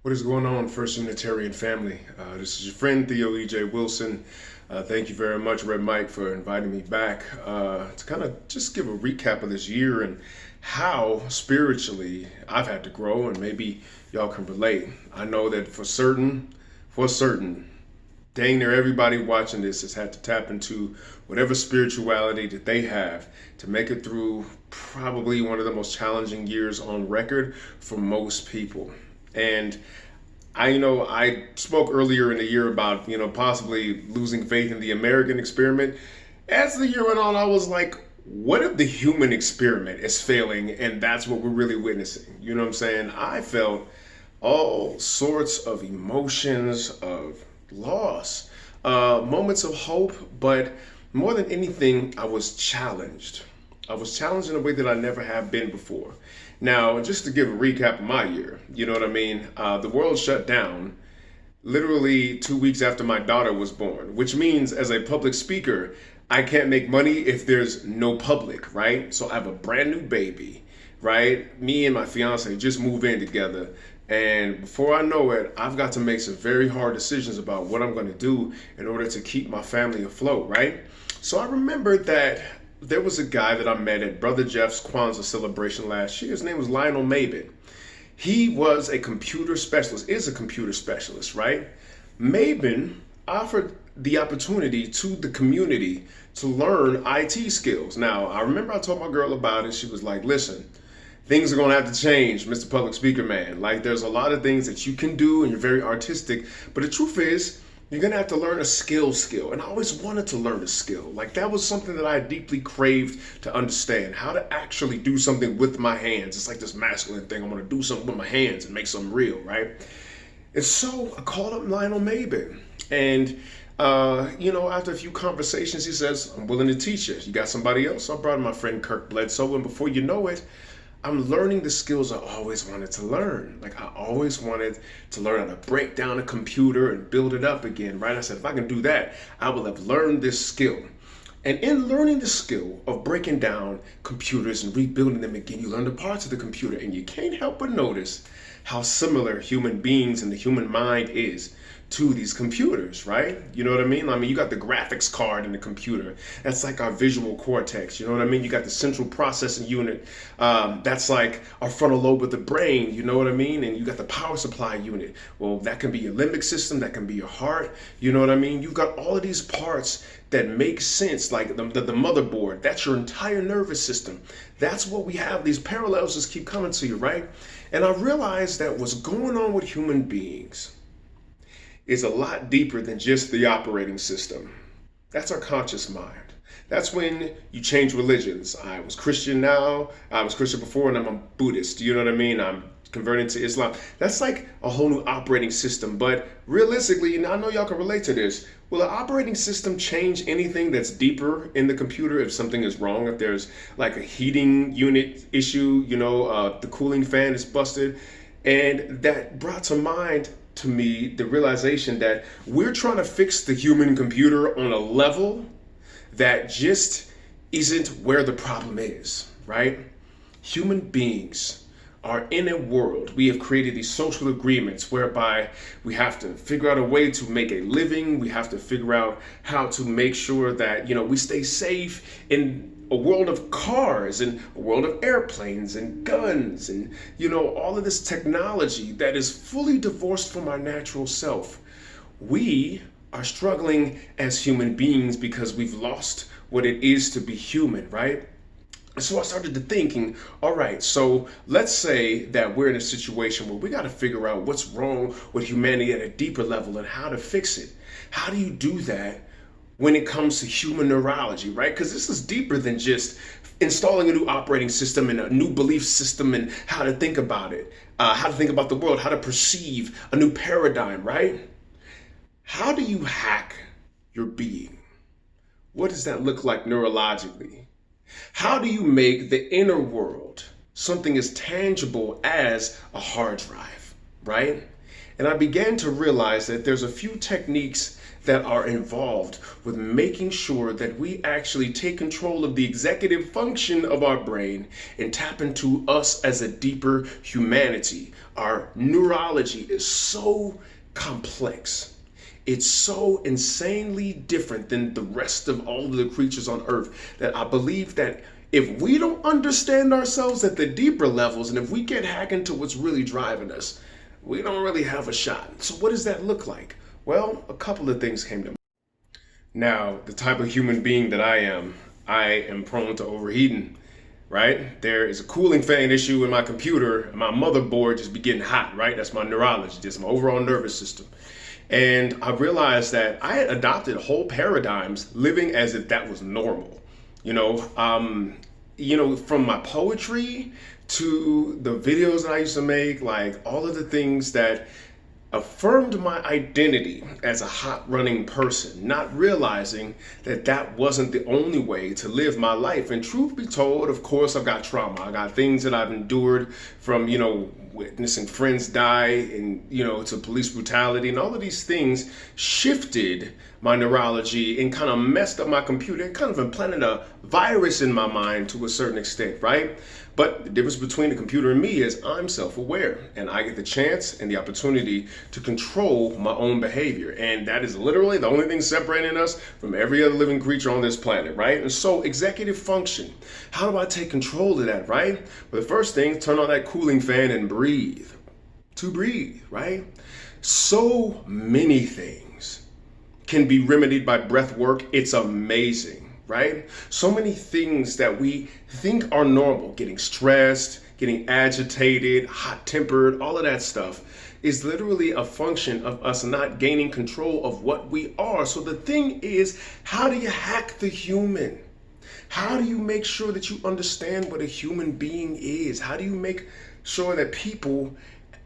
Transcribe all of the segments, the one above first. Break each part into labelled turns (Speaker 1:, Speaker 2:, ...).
Speaker 1: What is going on, First Unitarian family? This is your friend Theo E.J. Wilson. Thank you very much, Red Mike, for inviting me back to kind of just give a recap of this year and how spiritually I've had to grow, and maybe y'all can relate. I know that for certain, dang near everybody watching this has had to tap into whatever spirituality that they have to make it through probably one of the most challenging years on record for most people. And I spoke earlier in the year about, possibly losing faith in the American experiment. As the year went on, I was like, what if the human experiment is failing and that's what we're really witnessing? You know what I'm saying? I felt all sorts of emotions of loss, moments of hope, but more than anything, I was challenged. I was challenged in a way that I never have been before. Now, just to give a recap of my year, you know what I mean? The world shut down literally 2 weeks after my daughter was born, which means as a public speaker, I can't make money if there's no public, right? So I have a brand new baby, right? Me and my fiance just moved in together. And before I know it, I've got to make some very hard decisions about what I'm going to do in order to keep my family afloat, right? So I remembered that there was a guy that I met at Brother Jeff's Kwanzaa celebration last year. His name was Lionel Mabin. He was a computer specialist, is a computer specialist, right? Mabin offered the opportunity to the community to learn IT skills. Now, I remember I told my girl about it. She was like, listen, things are going to have to change, Mr. Public Speaker Man. Like, there's a lot of things that you can do and you're very artistic. But the truth is, you're going to have to learn a skill. And I always wanted to learn a skill. Like, that was something that I deeply craved to understand, how to actually do something with my hands. It's like this masculine thing. I want to do something with my hands and make something real, right? And so I called up Lionel Mabin. And, after a few conversations, he says, I'm willing to teach you. You got somebody else? I brought my friend Kirk Bledsoe. And before you know it, I'm learning the skills I always wanted to learn. Like, I always wanted to learn how to break down a computer and build it up again, right? I said, if I can do that, I will have learned this skill. And in learning the skill of breaking down computers and rebuilding them again, you learn the parts of the computer, and you can't help but notice how similar human beings and the human mind is to these computers, right? You know what I mean? I mean, you got the graphics card in the computer. That's like our visual cortex. You know what I mean? You got the central processing unit. That's like our frontal lobe of the brain. You know what I mean? And you got the power supply unit. Well, that can be your limbic system. That can be your heart. You know what I mean? You've got all of these parts that make sense, like the motherboard. That's your entire nervous system. That's what we have. These parallels just keep coming to you, right? And I realized that what's going on with human beings is a lot deeper than just the operating system. That's our conscious mind. That's when you change religions. I was Christian now, I was Christian before, and I'm a Buddhist. You know what I mean? I'm converting to Islam. That's like a whole new operating system. But realistically, and I know y'all can relate to this, will the operating system change anything that's deeper in the computer if something is wrong? If there's like a heating unit issue, the cooling fan is busted. And that brought to me the realization that we're trying to fix the human computer on a level that just isn't where the problem is, right? Human beings are in a world. We have created these social agreements whereby we have to figure out a way to make a living. We have to figure out how to make sure that, we stay safe in a world of cars and a world of airplanes and guns and, all of this technology that is fully divorced from our natural self. We are struggling as human beings because we've lost what it is to be human, right? So I started to thinking, all right, so let's say that we're in a situation where we got to figure out what's wrong with humanity at a deeper level and how to fix it. How do you do that when it comes to human neurology, right? Because this is deeper than just installing a new operating system and a new belief system and how to think about it, how to think about the world, how to perceive a new paradigm, right? How do you hack your being? What does that look like neurologically? How do you make the inner world something as tangible as a hard drive, right? And I began to realize that there's a few techniques that are involved with making sure that we actually take control of the executive function of our brain and tap into us as a deeper humanity. Our neurology is so complex. It's so insanely different than the rest of all of the creatures on earth that I believe that if we don't understand ourselves at the deeper levels, and if we can't hack into what's really driving us, we don't really have a shot. So what does that look like? Well, a couple of things came to mind. Now, the type of human being that I am prone to overheating, right? There is a cooling fan issue in my computer, and my motherboard just be getting hot, right? That's my neurology, just my overall nervous system. And I realized that I had adopted whole paradigms living as if that was normal. From my poetry to the videos that I used to make, like all of the things that affirmed my identity as a hot running person, not realizing that that wasn't the only way to live my life. And truth be told, of course, I've got trauma. I got things that I've endured from, witnessing friends die and, to police brutality, and all of these things shifted my neurology and kind of messed up my computer and kind of implanted a virus in my mind to a certain extent, right? But the difference between the computer and me is I'm self-aware, and I get the chance and the opportunity to control my own behavior. And that is literally the only thing separating us from every other living creature on this planet, right? And so executive function, how do I take control of that, right? Well, the first thing, turn on that cooling fan and breathe. To breathe, right? So many things can be remedied by breath work. It's amazing. Right? So many things that we think are normal, getting stressed, getting agitated, hot-tempered, all of that stuff is literally a function of us not gaining control of what we are. So the thing is, how do you hack the human? How do you make sure that you understand what a human being is? How do you make sure that people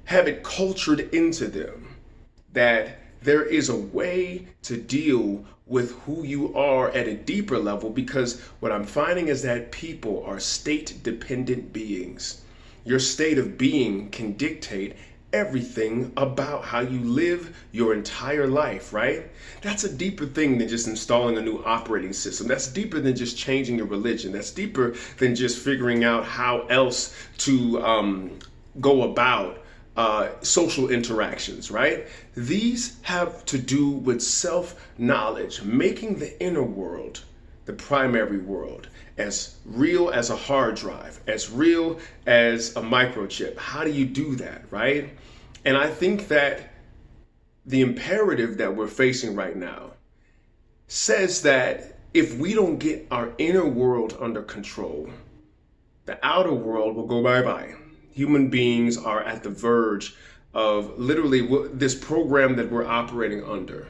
Speaker 1: have it cultured into them that there is a way to deal with who you are at a deeper level? Because what I'm finding is that people are state-dependent beings. Your state of being can dictate everything about how you live your entire life, right? That's a deeper thing than just installing a new operating system. That's deeper than just changing your religion. That's deeper than just figuring out how else to go about social interactions, right? These have to do with self-knowledge, making the inner world, the primary world, as real as a hard drive, as real as a microchip. How do you do that, right? And I think that the imperative that we're facing right now says that if we don't get our inner world under control, the outer world will go bye-bye. Human beings are at the verge of literally this program that we're operating under.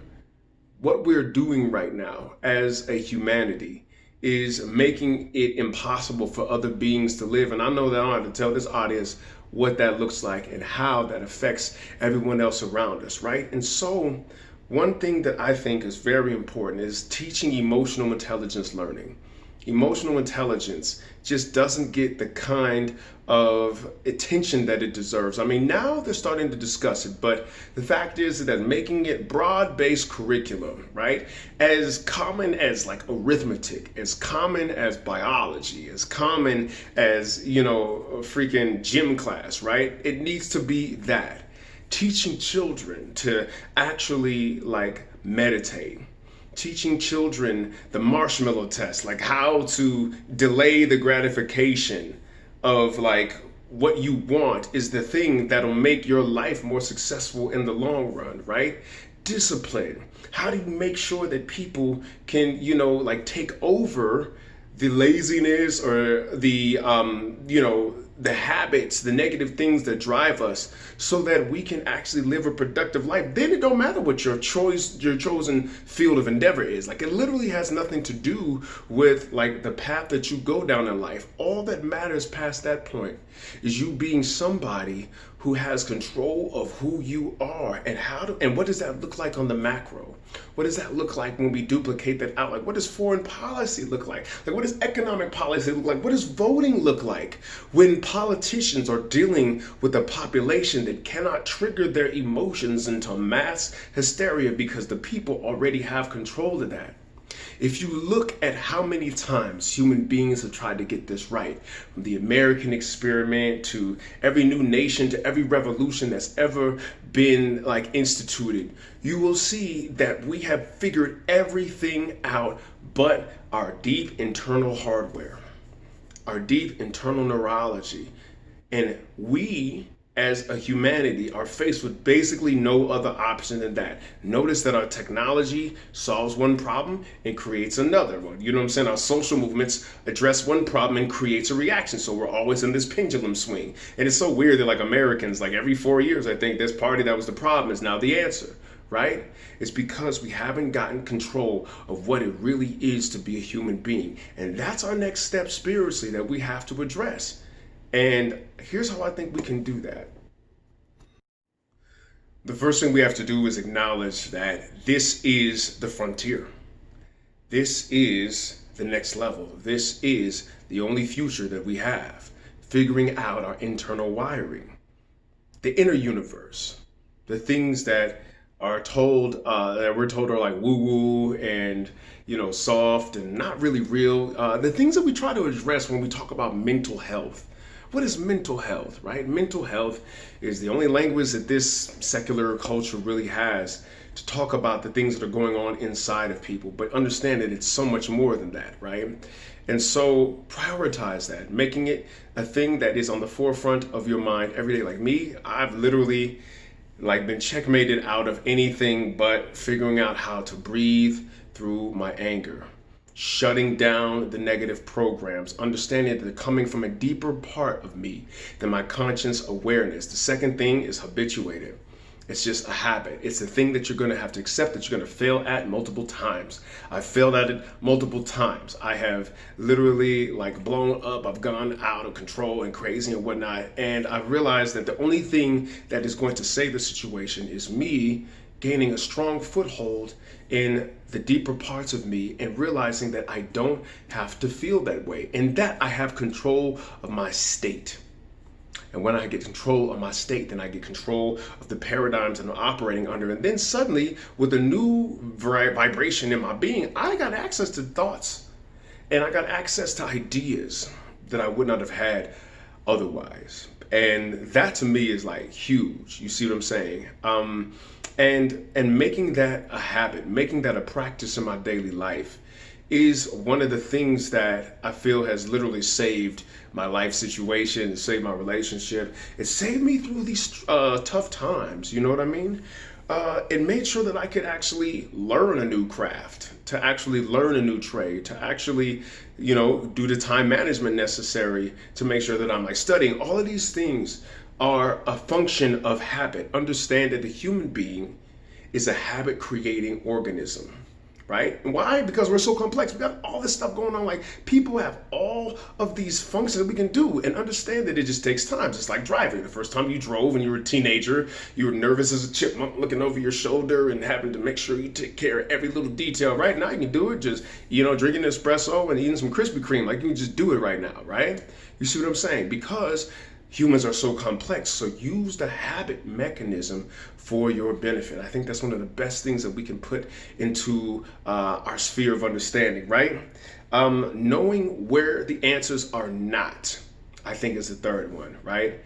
Speaker 1: What we're doing right now as a humanity is making it impossible for other beings to live. And I know that I don't have to tell this audience what that looks like and how that affects everyone else around us, right? And so one thing that I think is very important is teaching emotional intelligence learning. Emotional intelligence just doesn't get the kind of attention that it deserves. I mean, now they're starting to discuss it, but the fact is that making it broad-based curriculum, right? As common as like arithmetic, as common as biology, as common as, a freaking gym class, right? It needs to be that. Teaching children to actually like meditate. Teaching children the marshmallow test, like how to delay the gratification of like what you want is the thing that'll make your life more successful in the long run, right? Discipline. How do you make sure that people can, take over the laziness or the habits, the negative things that drive us so that we can actually live a productive life? Then it don't matter what your chosen field of endeavor is. Like it literally has nothing to do with like the path that you go down in life. All that matters past that point is you being somebody who has control of who you are, and what does that look like on the macro? What does that look like when we duplicate that out? Like, what does foreign policy look like? Like, what does economic policy look like? What does voting look like when politicians are dealing with a population that cannot trigger their emotions into mass hysteria because the people already have control of that? If you look at how many times human beings have tried to get this right, from the American experiment to every new nation to every revolution that's ever been like instituted, you will see that we have figured everything out but our deep internal hardware, our deep internal neurology. And we as a humanity are faced with basically no other option than that. Notice that our technology solves one problem and creates another one. You know what I'm saying? Our social movements address one problem and creates a reaction. So we're always in this pendulum swing. And it's so weird that like Americans, like every 4 years, I think this party that was the problem is now the answer, right? It's because we haven't gotten control of what it really is to be a human being. And that's our next step spiritually that we have to address. And here's how I think we can do that. The first thing we have to do is acknowledge that this is the frontier. This is the next level. This is the only future that we have. Figuring out our internal wiring, the inner universe, the things that are told, that we're told are like woo-woo and, soft and not really real. The things that we try to address when we talk about mental health. What is mental health, right? Mental health is the only language that this secular culture really has to talk about the things that are going on inside of people. But understand that it's so much more than that, right? And so prioritize that, making it a thing that is on the forefront of your mind every day. Like me, I've literally been checkmated out of anything but figuring out how to breathe through my anger. Shutting down the negative programs, understanding that they're coming from a deeper part of me than my conscious awareness. The second thing is habituated. It's just a habit. It's a thing that you're going to have to accept that you're going to fail at multiple times. I've failed at it multiple times. I have literally blown up. I've gone out of control and crazy and whatnot. And I've realized that the only thing that is going to save the situation is me gaining a strong foothold in the deeper parts of me and realizing that I don't have to feel that way and that I have control of my state. And when I get control of my state, then I get control of the paradigms that I'm operating under. And then suddenly, with a new vibration in my being, I got access to thoughts and I got access to ideas that I would not have had otherwise. And that to me is huge. You see what I'm saying? And making that a habit, making that a practice in my daily life is one of the things that I feel has literally saved my life situation, saved my relationship. It saved me through these tough times, you know what I mean? It made sure that I could actually learn a new craft, to actually learn a new trade, to actually, do the time management necessary to make sure that I'm studying. All of these things are a function of habit. Understand that the human being is a habit creating organism, right? And why? Because we're so complex. We got all this stuff going on. People have all of these functions that we can do, and understand that it just takes time. Just like driving. The first time you drove when you were a teenager, you were nervous as a chipmunk looking over your shoulder and having to make sure you take care of every little detail. Right now you can do it just, drinking an espresso and eating some Krispy Kreme. You can just do it right now, right? You see what I'm saying? Because humans are so complex, so use the habit mechanism for your benefit. I think that's one of the best things that we can put into our sphere of understanding, right? Knowing where the answers are not, I think is the third one, right?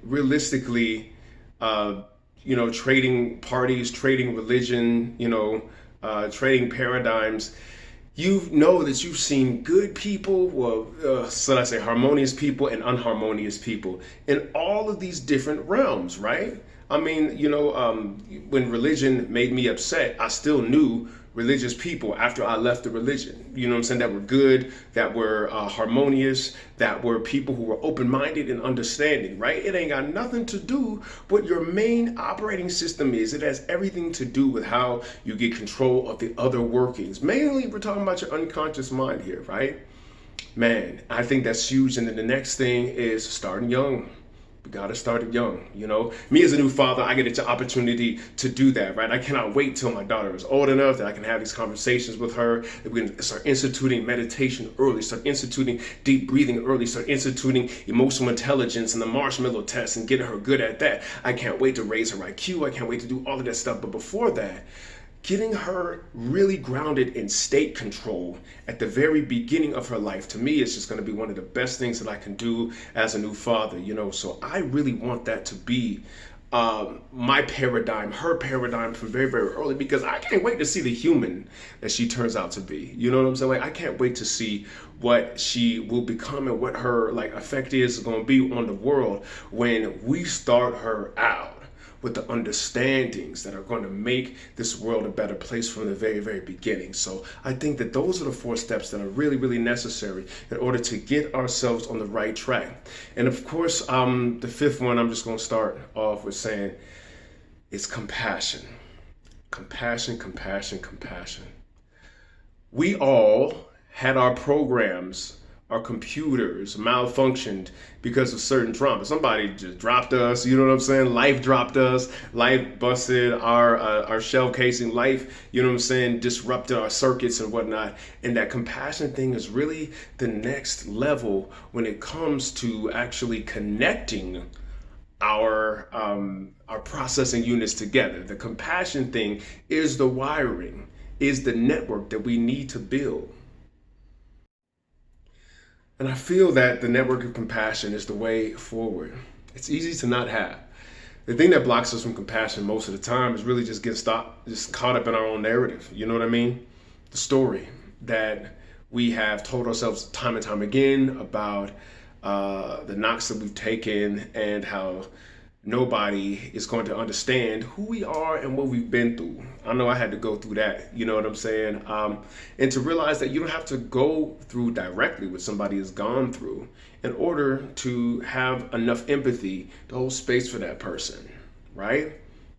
Speaker 1: Realistically, trading parties, trading religion, trading paradigms. You know that you've seen good people, harmonious people and unharmonious people in all of these different realms, right? I mean, when religion made me upset, I still knew religious people after I left the religion, that were good, that were harmonious, that were people who were open-minded and understanding, right? It ain't got nothing to do what your main operating system is. It has everything to do with how you get control of the other workings. Mainly, we're talking about your unconscious mind here, right? Man, I think that's huge. And then the next thing is starting young. We got to start it young, you know. Me as a new father, I get the opportunity to do that, right? I cannot wait till my daughter is old enough that I can have these conversations with her, that we can start instituting meditation early, start instituting deep breathing early, start instituting emotional intelligence and the marshmallow test and getting her good at that. I can't wait to raise her IQ. I can't wait to do all of that stuff. But before that, getting her really grounded in state control at the very beginning of her life, to me, is just going to be one of the best things that I can do as a new father, you know. So I really want that to be my paradigm, her paradigm from very, very early, because I can't wait to see the human that she turns out to be. You know what I'm saying? Like, I can't wait to see what she will become and what her like effect is going to be on the world when we start her out with the understandings that are going to make this world a better place from the very, very beginning. So I think that those are the 4 steps that are really, really necessary in order to get ourselves on the right track. And of course, the 5th one, I'm just going to start off with saying, it's compassion. Compassion, compassion, compassion. We all had our programs, our computers malfunctioned because of certain trauma. Somebody just dropped us, you know what I'm saying? Life dropped us, life busted our shell casing, life, you know what I'm saying, disrupted our circuits and whatnot. And that compassion thing is really the next level when it comes to actually connecting our processing units together. The compassion thing is the wiring, is the network that we need to build. And I feel that the network of compassion is the way forward. It's easy to not have. The thing that blocks us from compassion most of the time is really just just caught up in our own narrative. You know what I mean? The story that we have told ourselves time and time again about the knocks that we've taken and how nobody is going to understand who we are and what we've been through. I know I had to go through that, you know what I'm saying? And to realize that you don't have to go through directly what somebody has gone through in order to have enough empathy to hold space for that person, right?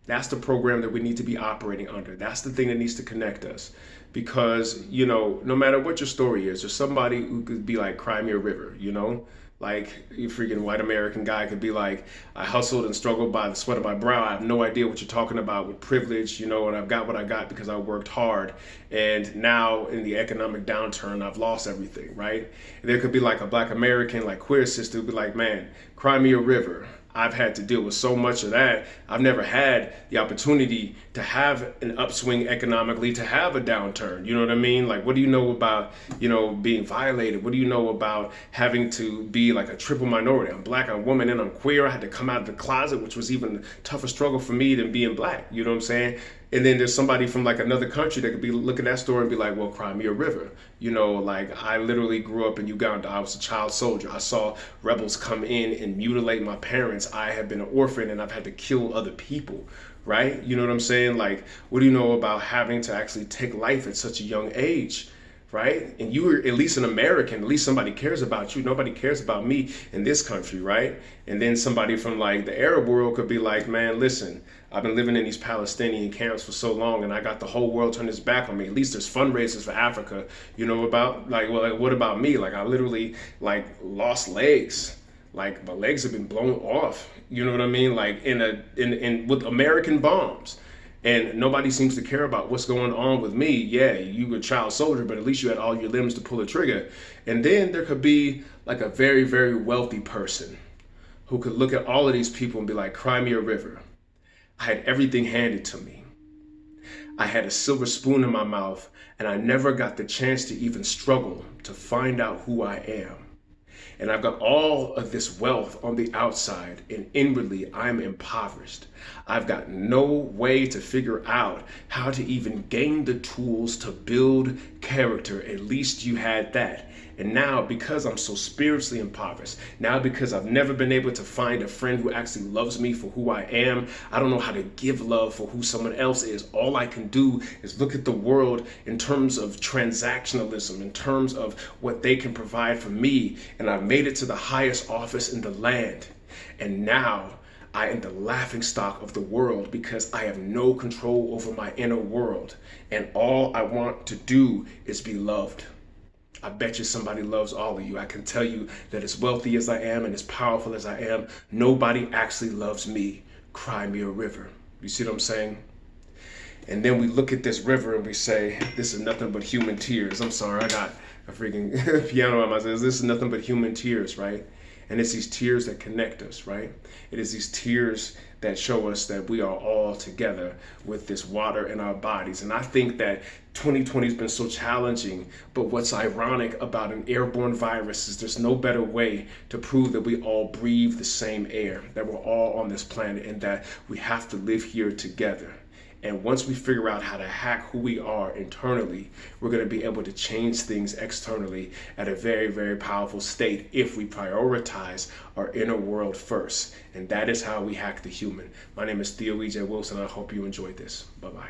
Speaker 1: That's the program that we need to be operating under. That's the thing that needs to connect us. Because, you know, no matter what your story is, there's somebody who could be like, cry me a river, you know? Like, you freaking white American guy could be like, I hustled and struggled by the sweat of my brow. I have no idea what you're talking about with privilege, you know, and I've got what I got because I worked hard. And now in the economic downturn, I've lost everything, right? And there could be like a black American, like queer sister who'd be like, man, cry me a river. I've had to deal with so much of that. I've never had the opportunity to have an upswing economically, to have a downturn. You know what I mean? Like, what do you know about, you know, being violated? What do you know about having to be like a triple minority? I'm black, I'm woman, and I'm queer. I had to come out of the closet, which was even a tougher struggle for me than being black. You know what I'm saying? And then there's somebody from like another country that could be look at that story and be like, well, cry me a river. You know, like, I literally grew up in Uganda. I was a child soldier. I saw rebels come in and mutilate my parents. I have been an orphan and I've had to kill other people, right? You know what I'm saying? Like, what do you know about having to actually take life at such a young age? Right? And you were at least an American, at least somebody cares about you. Nobody cares about me in this country, right? And then somebody from like the Arab world could be like, man, listen, I've been living in these Palestinian camps for so long and I got the whole world turned its back on me. At least there's fundraisers for Africa, you know, about like, well, like, what about me? Like, I literally like lost legs. Like, my legs have been blown off. You know what I mean? Like in with American bombs. And nobody seems to care about what's going on with me. Yeah, you were a child soldier, but at least you had all your limbs to pull a trigger. And then there could be like a very, very wealthy person who could look at all of these people and be like, cry me a river. I had everything handed to me. I had a silver spoon in my mouth, and I never got the chance to even struggle to find out who I am. And I've got all of this wealth on the outside, and inwardly I'm impoverished. I've got no way to figure out how to even gain the tools to build character. At least you had that. And now, because I'm so spiritually impoverished, now because I've never been able to find a friend who actually loves me for who I am, I don't know how to give love for who someone else is. All I can do is look at the world in terms of transactionalism, in terms of what they can provide for me. And I've made it to the highest office in the land. And now I am the laughingstock of the world because I have no control over my inner world. And all I want to do is be loved. I bet you somebody loves all of you. I can tell you that as wealthy as I am and as powerful as I am, nobody actually loves me. Cry me a river. You see what I'm saying? And then we look at this river and we say, this is nothing but human tears. I'm sorry, I got a freaking piano on my says, this is nothing but human tears, right? And it's these tears that connect us, right? It is these tears that show us that we are all together with this water in our bodies. And I think that 2020 has been so challenging, but what's ironic about an airborne virus is there's no better way to prove that we all breathe the same air, that we're all on this planet, and that we have to live here together. And once we figure out how to hack who we are internally, we're going to be able to change things externally at a very, very powerful state if we prioritize our inner world first. And that is how we hack the human. My name is Theo E.J. Wilson. I hope you enjoyed this. Bye-bye.